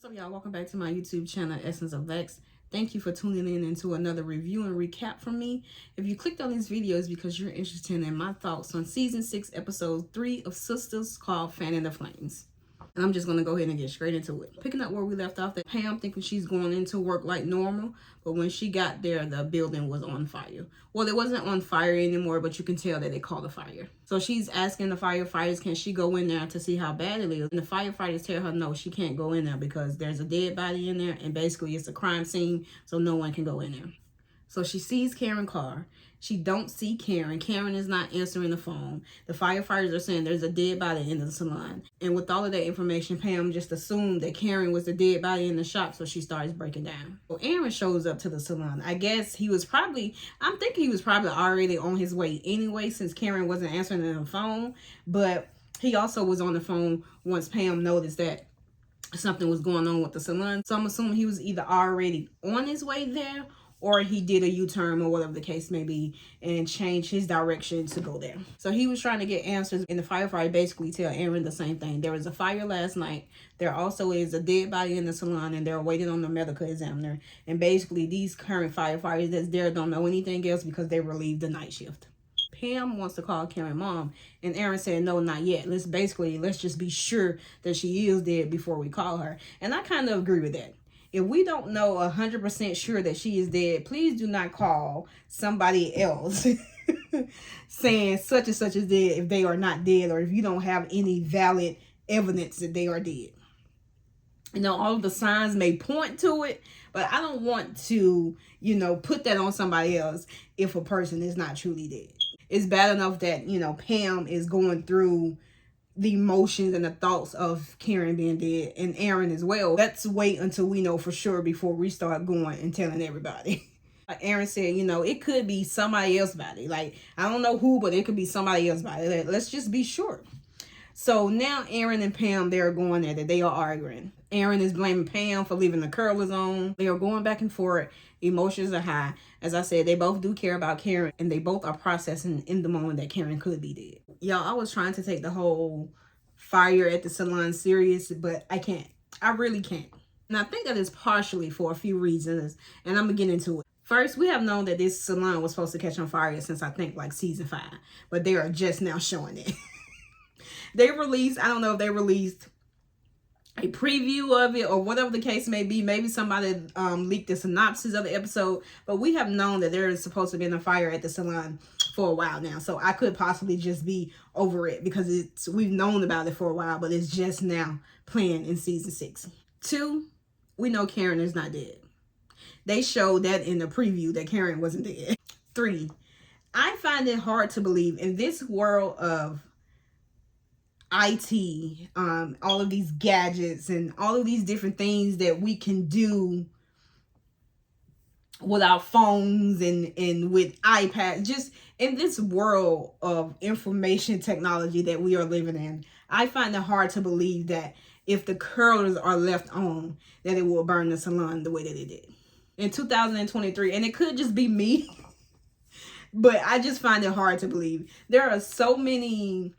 What's up, y'all? Welcome back to my YouTube channel, Essence of Lex. Thank you for tuning in into another review and recap from me. If you clicked on this video, it's because you're interested in my thoughts on Season 6, Episode 3 of Sistas, called Fanning the Flames. And I'm just going to go ahead and get straight into it. Picking up where we left off, that Pam thinking she's going into work like normal, but when she got there, the building was on fire. Well, it wasn't on fire anymore, but you can tell that they called a fire. So she's asking the firefighters, can she go in there to see how bad it is? And the firefighters tell her, no, she can't go in there because there's a dead body in there, and basically it's a crime scene, so no one can go in there. So she sees Karen's car. She don't see Karen. Karen is not answering the phone. The firefighters are saying there's a dead body in the salon. And with all of that information, Pam just assumed that Karen was the dead body in the shop, so she starts breaking down. So Aaron shows up to the salon. I guess I'm thinking he was probably already on his way anyway, since Karen wasn't answering the phone. But he also was on the phone once Pam noticed that something was going on with the salon. So I'm assuming he was either already on his way there, or he did a U-turn or whatever the case may be and changed his direction to go there. So he was trying to get answers, and the firefighter basically tell Aaron the same thing. There was a fire last night. There also is a dead body in the salon, and they're waiting on the medical examiner. And basically these current firefighters that's there don't know anything else because they relieved the night shift. Pam wants to call Karen's mom, and Aaron said, no, not yet. Let's just be sure that she is dead before we call her. And I kind of agree with that. If we don't know 100% sure that she is dead, please do not call somebody else saying such and such is dead if they are not dead, or if you don't have any valid evidence that they are dead. You know, all of the signs may point to it, but I don't want to, put that on somebody else if a person is not truly dead. It's bad enough that, Pam is going through the emotions and the thoughts of Karen being dead, and Aaron as well. Let's wait until we know for sure before we start going and telling everybody. Like Aaron said, it could be somebody else's body. Like, I don't know who, but it could be somebody else's body. Let's just be sure. So now Aaron and Pam, they're going at it. They are arguing. Aaron is blaming Pam for leaving the curlers on. They are going back and forth. Emotions are high. As I said, they both do care about Karen, and they both are processing in the moment that Karen could be dead. Y'all, I was trying to take the whole fire at the salon serious, but I can't. I really can't. And I think that is partially for a few reasons, and I'm going to get into it. First, we have known that this salon was supposed to catch on fire since I think like season 5, but they are just now showing it. I don't know if they released a preview of it or whatever the case may be. Maybe somebody leaked the synopsis of the episode, but we have known that there is supposed to be a fire at the salon for a while now. So I could possibly just be over it because we've known about it for a while, but it's just now playing in season 6. 2, we know Karen is not dead. They showed that in the preview that Karen wasn't dead. 3, I find it hard to believe in this world of IT, all of these gadgets and all of these different things that we can do with our phones and with iPads, just in this world of information technology that we are living in. I find it hard to believe that if the curlers are left on, that it will burn the salon the way that it did in 2023. And it could just be me, but I just find it hard to believe. There are so many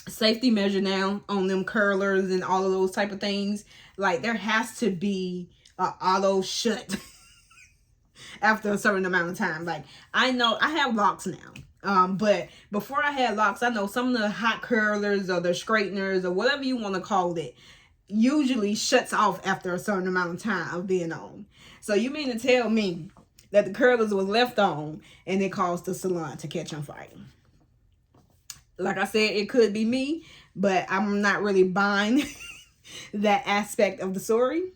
safety measure now on them curlers and all of those type of things. Like, there has to be a auto shut after a certain amount of time. Like, I know I have locks now, but before I had locks, I know some of the hot curlers or the straighteners or whatever you want to call it usually shuts off after a certain amount of time of being on. So you mean to tell me that the curlers was left on and it caused the salon to catch on fire? Like I said, it could be me, but I'm not really buying that aspect of the story.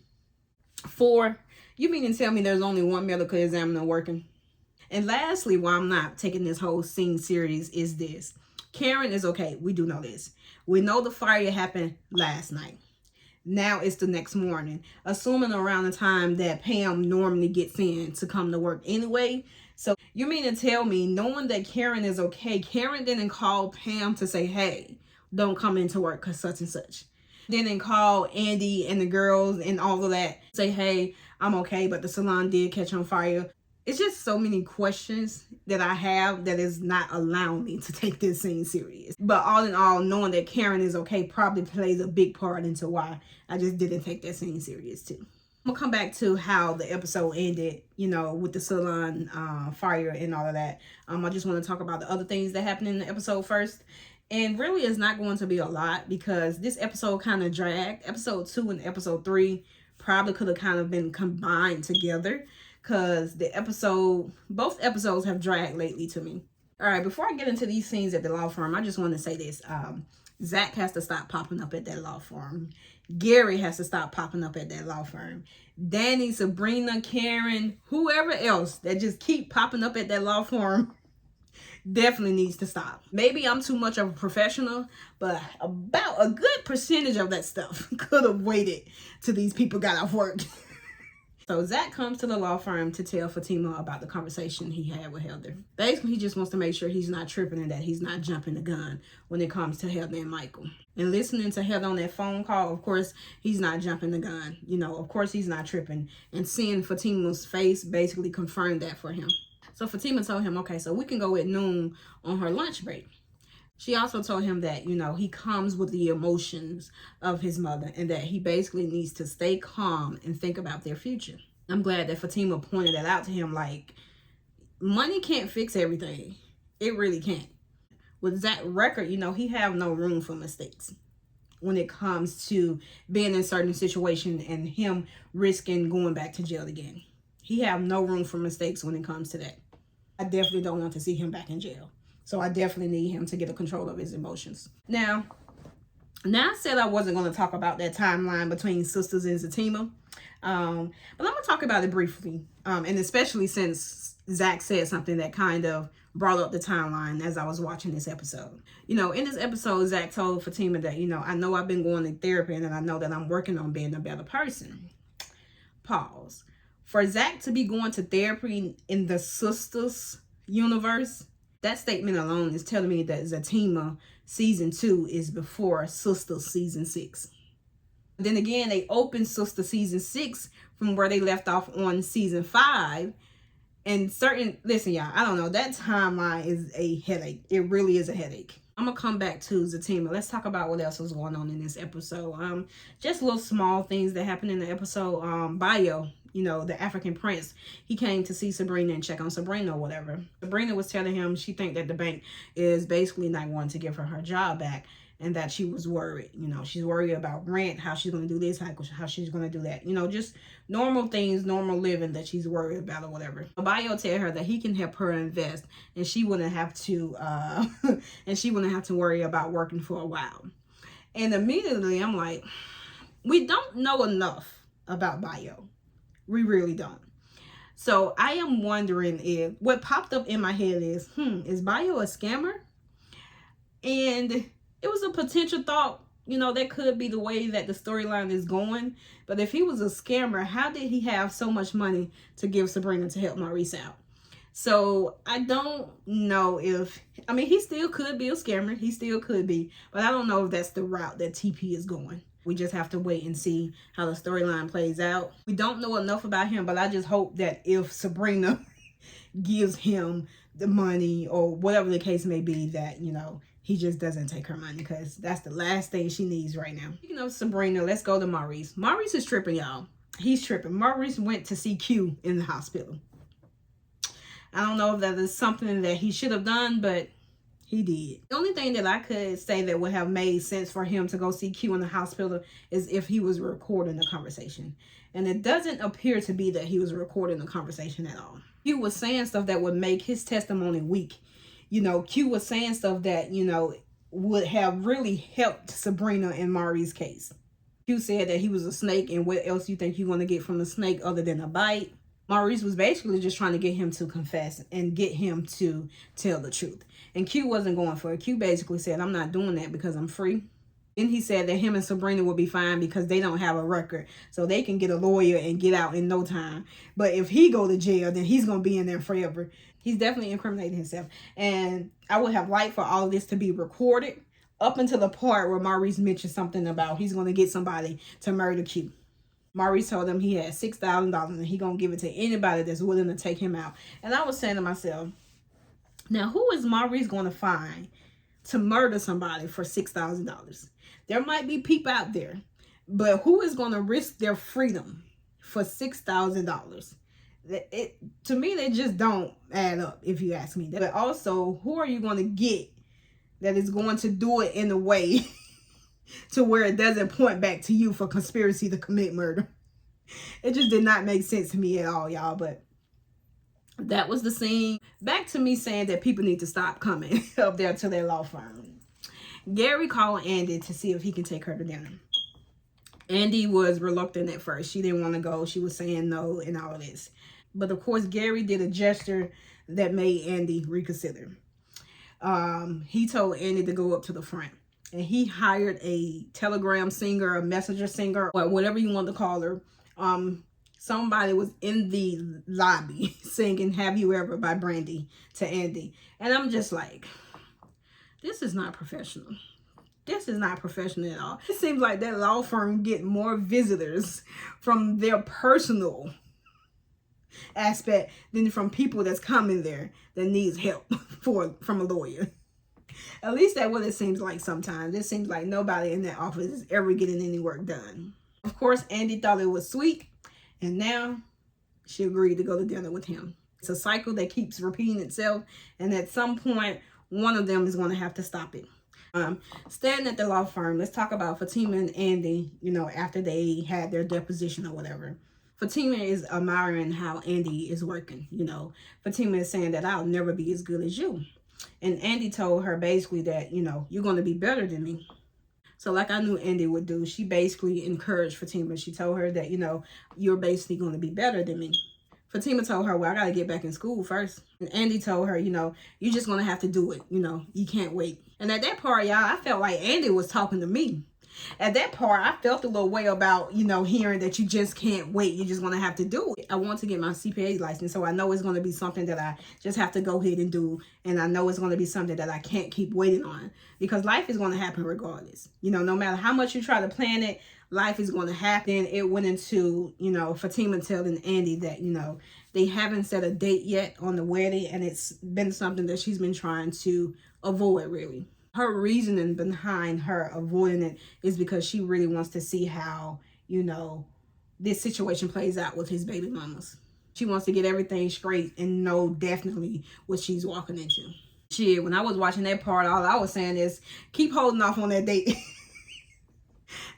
4, you mean to tell me there's only one medical examiner working? And lastly, why I'm not taking this whole scene serious is this. Karen is okay. We do know this. We know the fire happened last night. Now it's the next morning, assuming around the time that Pam normally gets in to come to work anyway. So you mean to tell me, knowing that Karen is okay, Karen didn't call Pam to say, hey, don't come into work because such and such. Didn't call Andy and the girls and all of that, say, hey, I'm okay, but the salon did catch on fire. It's just so many questions that I have that is not allowing me to take this scene serious. But all in all, knowing that Karen is okay probably plays a big part into why I just didn't take that scene serious too. I'm gonna come back to how the episode ended, you know, with the salon fire and all of that. I just want to talk about the other things that happened in the episode first. And really, it's not going to be a lot because this episode kind of dragged. Episode 2 and episode 3 probably could have kind of been combined together because both episodes have dragged lately to me. All right, before I get into these scenes at the law firm, I just want to say this. Zach has to stop popping up at that law firm. Gary has to stop popping up at that law firm. Danny, Sabrina, Karen, whoever else that just keep popping up at that law firm definitely needs to stop. Maybe I'm too much of a professional, but about a good percentage of that stuff could have waited till these people got off work. So Zach comes to the law firm to tell Fatima about the conversation he had with Heather. Basically, he just wants to make sure he's not tripping and that he's not jumping the gun when it comes to Heather and Michael. And listening to Heather on that phone call, of course, he's not jumping the gun. You know, of course, he's not tripping. And seeing Fatima's face basically confirmed that for him. So Fatima told him, okay, so we can go at noon on her lunch break. She also told him that, you know, he comes with the emotions of his mother and that he basically needs to stay calm and think about their future. I'm glad that Fatima pointed that out to him. Like, money can't fix everything. It really can't. With Zach's record, you know, he have no room for mistakes when it comes to being in certain situation and him risking going back to jail again. He have no room for mistakes when it comes to that. I definitely don't want to see him back in jail. So I definitely need him to get a control of his emotions. Now I said I wasn't going to talk about that timeline between Sistas and Fatima. But I'm going to talk about it briefly. And especially since Zach said something that kind of brought up the timeline as I was watching this episode. You know, in this episode, Zach told Fatima that, you know, I know I've been going to therapy and I know that I'm working on being a better person. Pause. For Zach to be going to therapy in the Sistas universe, that statement alone is telling me that Fatima season 2 is before Sistas season 6. Then again, they opened Sistas season 6 from where they left off on season 5. And listen, y'all, I don't know. That timeline is a headache. It really is a headache. I'm going to come back to Fatima. Let's talk about what else was going on in this episode. Just little small things that happened in the episode. Bayo, you know, the African prince, he came to see Sabrina and check on Sabrina or whatever. Sabrina was telling him she think that the bank is basically not wanting to give her job back and that she was worried. You know, she's worried about rent, how she's going to do this, how she's going to do that. You know, just normal things, normal living that she's worried about or whatever. Bayo tell her that he can help her invest and she wouldn't have to worry about working for a while. And immediately I'm like, we don't know enough about Bayo. We really don't. So I am wondering if what popped up in my head is Bayo a scammer? And it was a potential thought, you know, that could be the way that the storyline is going. But if he was a scammer, how did he have so much money to give Sabrina to help Maurice out? So I don't know he still could be a scammer. He still could be. But I don't know if that's the route that TP is going. We just have to wait and see how the storyline plays out. We don't know enough about him, but I just hope that if Sabrina gives him the money or whatever the case may be, that, you know, he just doesn't take her money because that's the last thing she needs right now. Speaking of Sabrina, let's go to Maurice. Maurice is tripping, y'all. He's tripping. Maurice went to see Q in the hospital. I don't know if that is something that he should have done, but he did. The only thing that I could say that would have made sense for him to go see Q in the hospital is if he was recording the conversation. And it doesn't appear to be that he was recording the conversation at all. Q was saying stuff that would make his testimony weak. You know, Q was saying stuff that, you know, would have really helped Sabrina in Maurice's case. Q said that he was a snake, and what else you think you're going to get from a snake other than a bite? Maurice was basically just trying to get him to confess and get him to tell the truth. And Q wasn't going for it. Q basically said, I'm not doing that because I'm free. Then he said that him and Sabrina would be fine because they don't have a record. So they can get a lawyer and get out in no time. But if he go to jail, then he's going to be in there forever. He's definitely incriminating himself. And I would have liked for all of this to be recorded up until the part where Maurice mentioned something about he's going to get somebody to murder Q. Maurice told him he had $6,000 and he gonna give it to anybody that's willing to take him out. And I was saying to myself, now who is Maurice gonna find to murder somebody for $6,000? There might be people out there, but who is gonna risk their freedom for $6,000? To me, they just don't add up, if you ask me. But also, who are you going to get that is going to do it in a way to where it doesn't point back to you for conspiracy to commit murder? It just did not make sense to me at all, y'all. But that was the scene. Back to me saying that people need to stop coming up there to their law firm. Gary called Andy to see if he can take her to dinner. Andy was reluctant at first. She didn't want to go. She was saying no and all of this. But of course, Gary did a gesture that made Andy reconsider. He told Andy to go up to the front. And he hired a telegram singer, a messenger singer, or whatever you want to call her. Somebody was in the lobby singing Have You Ever by Brandy to Andy. And I'm just like, this is not professional. This is not professional at all. It seems like that law firm get more visitors from their personal aspect than from people that's coming there that needs help from a lawyer. At least that's what it seems like sometimes. It seems like nobody in that office is ever getting any work done. Of course, Andy thought it was sweet, and now she agreed to go to dinner with him. It's a cycle that keeps repeating itself, and at some point, one of them is going to have to stop it. Standing at the law firm, let's talk about Fatima and Andy, after they had their deposition or whatever. Fatima is admiring how Andy is working, Fatima is saying that I'll never be as good as you. And Andy told her basically that, you're going to be better than me. So like I knew Andy would do, she basically encouraged Fatima. She told her that, you're basically going to be better than me. Fatima told her, well, I got to get back in school first. And Andy told her, you're just going to have to do it. You can't wait. And at that part, y'all, I felt like Andy was talking to me. At that part, I felt a little way about, hearing that you just can't wait. You're just going to have to do it. I want to get my CPA license, so I know it's going to be something that I just have to go ahead and do. And I know it's going to be something that I can't keep waiting on, because life is going to happen regardless. No matter how much you try to plan it, life is going to happen. It went into, Fatima telling Andy that, they haven't set a date yet on the wedding, and it's been something that she's been trying to avoid, really. Her reasoning behind her avoiding it is because she really wants to see how, this situation plays out with his baby mamas. She wants to get everything straight and know definitely what she's walking into. Shit, when I was watching that part, all I was saying is keep holding off on that date.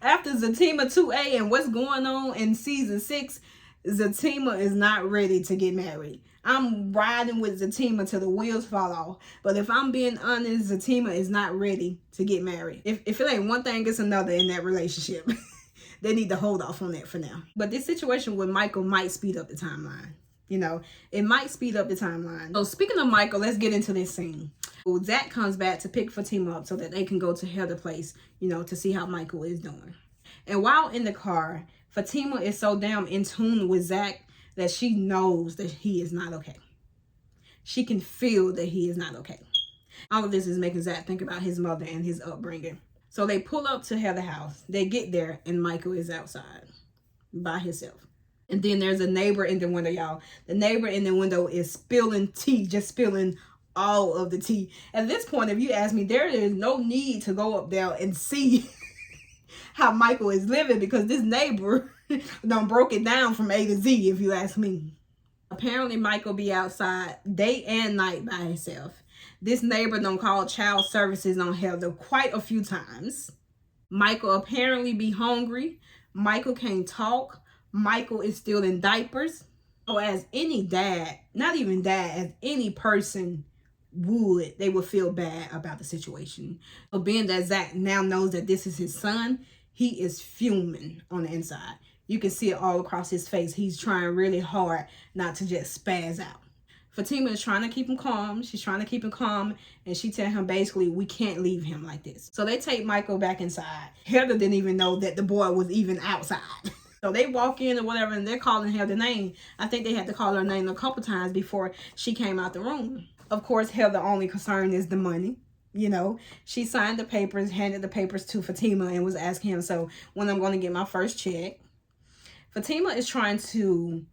After Zatima 2A and what's going on in season 6, Zatima is not ready to get married. I'm riding with Zatima till the wheels fall off. But if I'm being honest, Zatima is not ready to get married. If it ain't one thing, it's another in that relationship. They need to hold off on that for now. But this situation with Michael might speed up the timeline. It might speed up the timeline. So speaking of Michael, let's get into this scene. Zach comes back to pick Fatima up so that they can go to Heather's place, to see how Michael is doing. And while in the car, Fatima is so damn in tune with Zach that she knows that he is not okay. She can feel that he is not okay. All of this is making Zach think about his mother and his upbringing. So they pull up to Heather's house. They get there and Michael is outside by himself. And then there's a neighbor in the window, y'all. The neighbor in the window is spilling tea, just spilling all of the tea. At this point, if you ask me, there is no need to go up there and see how Michael is living, because this neighbor done broke it down from A to Z, if you ask me. Apparently, Michael be outside day and night by himself. This neighbor done called child services on Heather quite a few times. Michael apparently be hungry. Michael can't talk. Michael is still in diapers. So as any dad, not even dad, as any person would, they would feel bad about the situation. So being that Zach now knows that this is his son, he is fuming on the inside. You can see it all across his face. He's trying really hard not to just spaz out. Fatima is trying to keep him calm. She's trying to keep him calm. And she tell him basically, we can't leave him like this. So they take Michael back inside. Heather didn't even know that the boy was even outside. So they walk in or whatever, and they're calling Heather's name. I think they had to call her name a couple times before she came out the room. Of course, Heather's only concern is the money. She signed the papers, handed the papers to Fatima, and was asking him, so when I'm going to get my first check. Fatima is trying to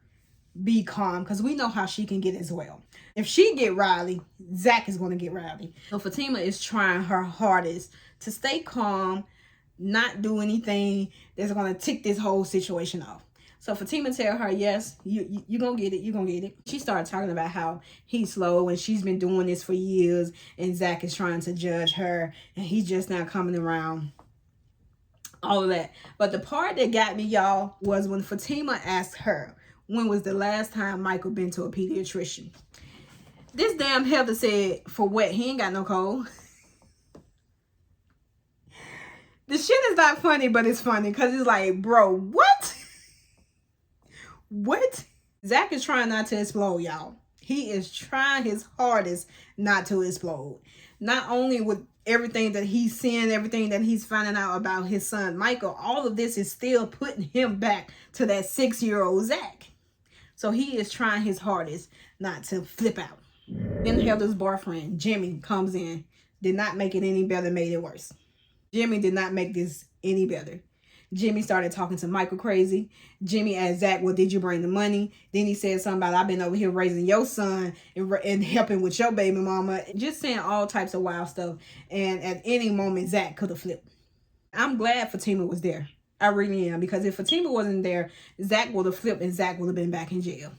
be calm because we know how she can get as well. If she get Riley, Zach is going to get Riley. So Fatima is trying her hardest to stay calm, not do anything that's going to tick this whole situation off. So Fatima tell her, yes, you gonna get it, you gonna get it. She started talking about how he's slow and she's been doing this for years, and Zach is trying to judge her and he's just not coming around. All of that. But the part that got me, y'all, was when Fatima asked her, when was the last time Michael been to a pediatrician? This damn Heather said, for what? He ain't got no cold. The shit is not funny, but it's funny because it's like, bro, what? What? Zach is trying not to explode, y'all. He is trying his hardest not to explode. Not only with everything that he's seeing, everything that he's finding out about his son, Michael, all of this is still putting him back to that 6-year-old Zach. So he is trying his hardest not to flip out. Then Heather's boyfriend, Jimmy, comes in. Did not make it any better, made it worse. Jimmy did not make this any better. Jimmy started talking to Michael crazy. Jimmy asked Zach, well, did you bring the money? Then he said something about, I've been over here raising your son and helping with your baby mama. Just saying all types of wild stuff. And at any moment, Zach could have flipped. I'm glad Fatima was there. I really am. Because if Fatima wasn't there, Zach would have flipped and Zach would have been back in jail.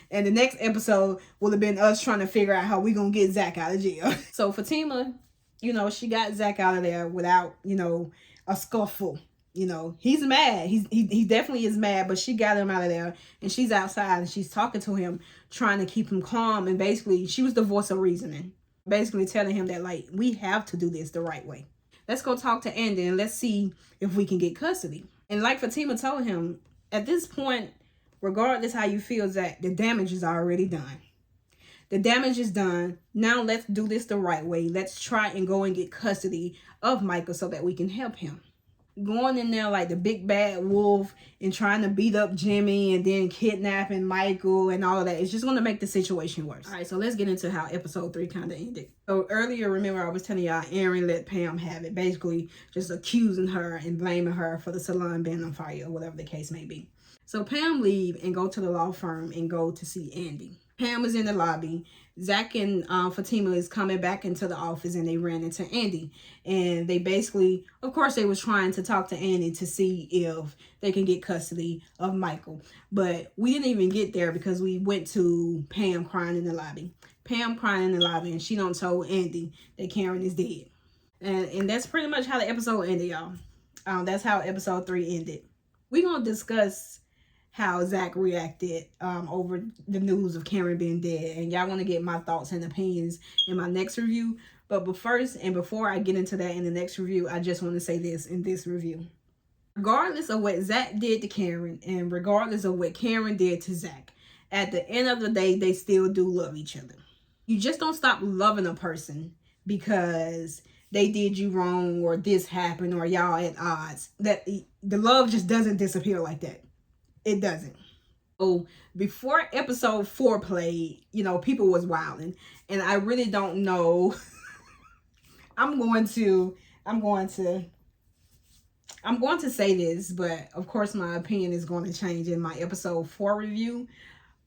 And the next episode would have been us trying to figure out how we going to get Zach out of jail. So Fatima, you know, she got Zach out of there without, you know, a scuffle. You know, he's mad. He definitely is mad, but she got him out of there and she's outside and she's talking to him, trying to keep him calm. And basically, she was the voice of reasoning, basically telling him that, like, we have to do this the right way. Let's go talk to Andy and let's see if we can get custody. And like Fatima told him, at this point, regardless how you feel, Zach, the damage is already done. The damage is done. Now let's do this the right way. Let's try and go and get custody of Michael so that we can help him. Going in there like the big bad wolf and trying to beat up Jimmy and then kidnapping Michael and all of that, it's just going to make the situation worse. All right, so let's get into how episode 3 kind of ended. So earlier, remember I was telling y'all Aaron let Pam have it, basically just accusing her and blaming her for the salon being on fire or whatever the case may be. So Pam leave and go to the law firm and go to see Andy. Pam is in the lobby. Zach and Fatima is coming back into the office and they ran into Andy. And they basically, of course, they was trying to talk to Andy to see if they can get custody of Michael. But we didn't even get there because we went to Pam crying in the lobby. Pam crying in the lobby and she done told Andy that Karen is dead. And that's pretty much how the episode ended, y'all. That's how episode 3 ended. We're going to discuss how Zach reacted over the news of Karen being dead. And y'all want to get my thoughts and opinions in my next review. But first, and before I get into that in the next review, I just want to say this in this review. Regardless of what Zach did to Karen, and regardless of what Karen did to Zach, at the end of the day, they still do love each other. You just don't stop loving a person because they did you wrong or this happened or y'all at odds. That the love just doesn't disappear like that. It doesn't. So before episode 4 played, you know, people was wilding. And I really don't know. I'm going to say this, but of course my opinion is going to change in my episode 4 review.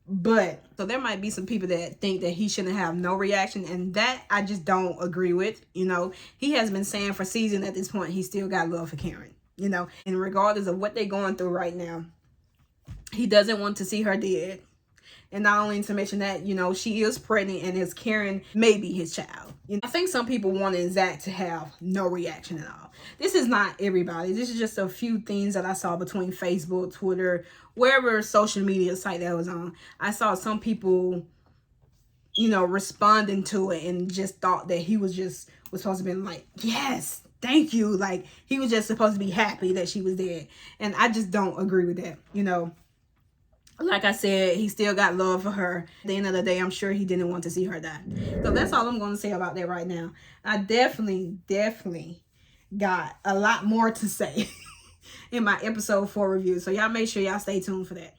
But so there might be some people that think that he shouldn't have no reaction, and that I just don't agree with. You know, he has been saying for season at this point he still got love for Karen, you know, and regardless of what they're going through right now, he doesn't want to see her dead. And not only to mention that, you know, she is pregnant and is Karen maybe his child. You know, I think some people wanted Zach to have no reaction at all. This is not everybody. This is just a few things that I saw between Facebook, Twitter, wherever social media site that was on. I saw some people, you know, responding to it and just thought that he was supposed to be like, yes, thank you. Like he was just supposed to be happy that she was dead. And I just don't agree with that, you know. Like I said, he still got love for her. At the end of the day, I'm sure he didn't want to see her die. So that's all I'm going to say about that right now. I definitely got a lot more to say in my episode 4 review. So y'all make sure y'all stay tuned for that.